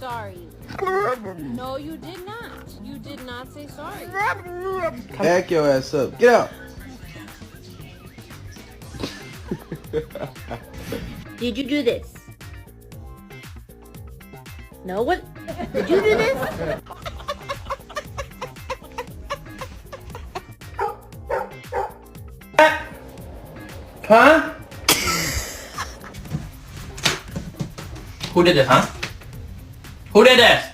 sorry. No, you did not. You did not say sorry. Back your ass up. Get out. Did you do this? No, what? Did you do this? Huh? Who did this, huh? Who did this?